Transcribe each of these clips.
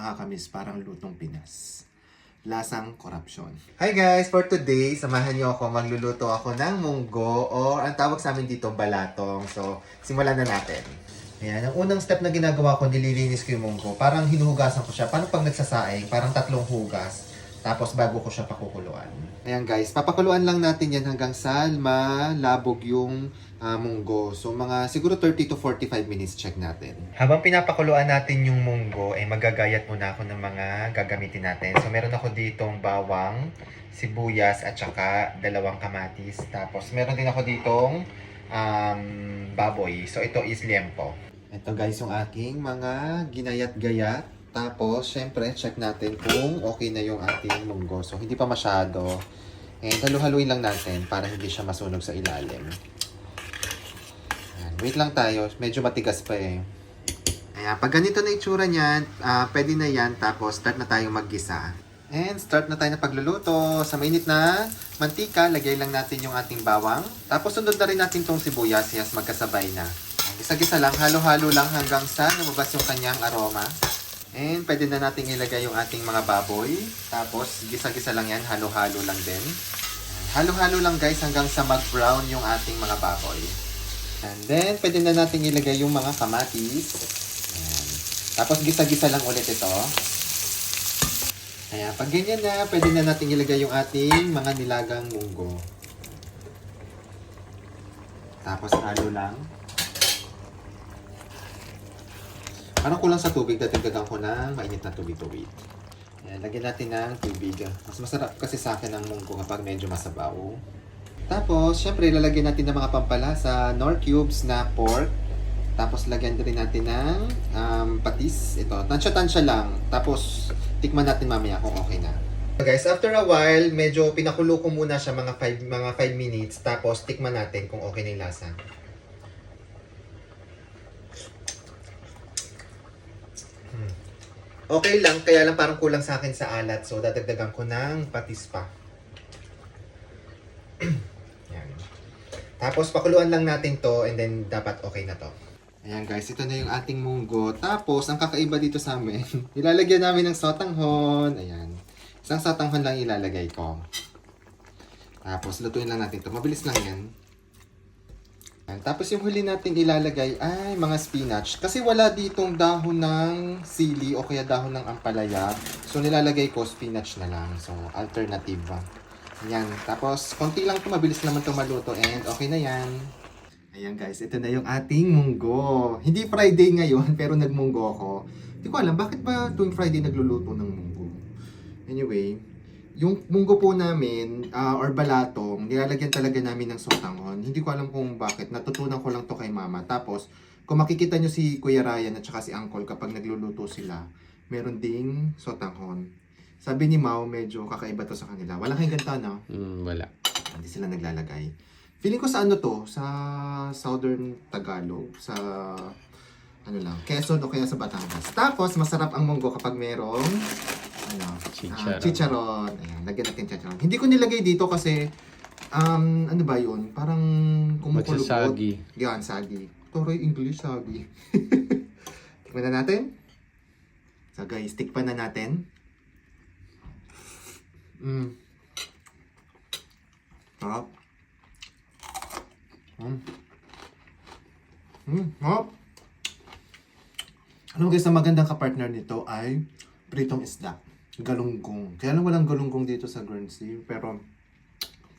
Nakakamiss parang lutong Pinas. Lasang korupsyon. Hi guys! For today, samahan niyo ako. Magluluto ako ng munggo or ang tawag sa amin dito, balatong. So, simulan na natin. Ayan, ang unang step na ginagawa ko, nililinis ko yung munggo. Parang hinuhugasan ko siya. Paano pag nagsasaing? Parang 3 hugas. Tapos bago ko siya pakukuluan. Ayan guys, papakuluan lang natin yan hanggang sa malabog yung munggo. So mga siguro 30 to 45 minutes check natin. Habang pinapakuluan natin yung munggo, ay magagayat muna ako ng mga gagamitin natin. So meron ako ditong bawang, sibuyas at saka 2 kamatis. Tapos meron din ako ditong baboy. So ito is liempo. Ito guys yung aking mga ginayat-gayat. Tapos, syempre, check natin kung okay na yung ating munggo. So, hindi pa masyado. And halu-haluin lang natin para hindi siya masunog sa ilalim. Ayan. Wait lang tayo. Medyo matigas pa eh. Ayan. Pag ganito na itsura niyan, pwede na yan. Tapos, start na tayong maggisa. And start na tayo na pagluluto. Sa mainit na mantika, lagay lang natin yung ating bawang. Tapos, sunod na rin natin tong sibuyas. Yes, magkasabay na. Gisa-gisa lang. Halo-halo lang hanggang sa lumabas yung kanyang aroma. And pwede na natin ilagay yung ating mga baboy. Tapos, gisa-gisa lang yan. Halo-halo lang din. Halo-halo lang guys hanggang sa mag-brown yung ating mga baboy. And then, pwede na natin ilagay yung mga kamatis. Ayan. Tapos, gisa-gisa lang ulit ito. Ayan. Pag ganyan na, pwede na natin ilagay yung ating mga nilagang munggo. Tapos, halo lang. Parang kulang sa tubig, dadagdagan ko ng mainit na tubig-tubig. Ayan, lagyan natin ng tubig. Mas masarap kasi sa akin ang munggo kapag medyo masabaw. Tapos, syempre, lalagyan natin ng mga pampalasa, nor cubes na pork. Tapos, lagyan din natin ng patis. Ito, tansya-tansya lang. Tapos, tikman natin mamaya kung okay na. Guys, after a while, medyo pinakulo ko muna siya mga 5 minutes. Tapos, tikman natin kung okay na yung lasa. Okay lang, kaya lang parang kulang sa akin sa alat. So, dadagdagan ko ng patis pa. Yan. Tapos, pakuluan lang natin to and then dapat okay na to. Ayan guys, ito na yung ating munggo. Tapos, ang kakaiba dito sa amin, ilalagyan namin ng sotanghon. Ayan. Isang sotanghon lang ilalagay ko. Tapos, lutuin lang natin to. Mabilis lang yan. Tapos yung huli natin ilalagay ay mga spinach. Kasi wala ditong dahon ng sili o kaya dahon ng ampalaya. So nilalagay ko spinach na lang. So alternative. Yan. Tapos konti lang ito. Mabilis naman ito maluto. And okay na yan. Ayan guys. Ito na yung ating munggo. Hindi Friday ngayon pero nagmunggo ako. Hindi ko alam bakit ba tuwing Friday nagluluto ng munggo. Anyway. Yung munggo po namin, or balatong, nilalagyan talaga namin ng sotanghon. Hindi ko alam kung bakit. Natutunan ko lang to kay mama. Tapos, kung makikita nyo si Kuya Ryan at saka si Uncle kapag nagluluto sila, meron ding sotanghon. Sabi ni Mau, medyo kakaiba to sa kanila. Wala kayong ganito, no? Wala. Hindi sila naglalagay. Feeling ko sa ano to? Sa Southern Tagalog. Sa ano lang, Quezon o kaya sa Batangas. Tapos, masarap ang munggo kapag merong chicharon. Ayan, lagyan natin chicharon. Hindi ko nilagay dito kasi, ano ba yun? Parang kumukulubot. Magsasagi. Yan, sagi. Toroy English, sagi. Tikman na natin. So guys, tikpan na natin. Sarap. Sarap. Alam mo guys, ang magandang kapartner nito ay pritong isda. Galunggong. Kaya lang walang galunggong dito sa Guernsey. Pero,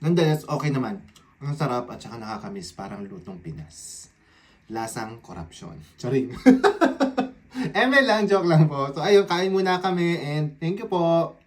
nonetheless, okay naman. Ang sarap at saka nakakamiss. Parang lutong Pinas. Lasang korupsyon. Charing. ML lang, joke lang po. So, ayun, kain muna kami and thank you po.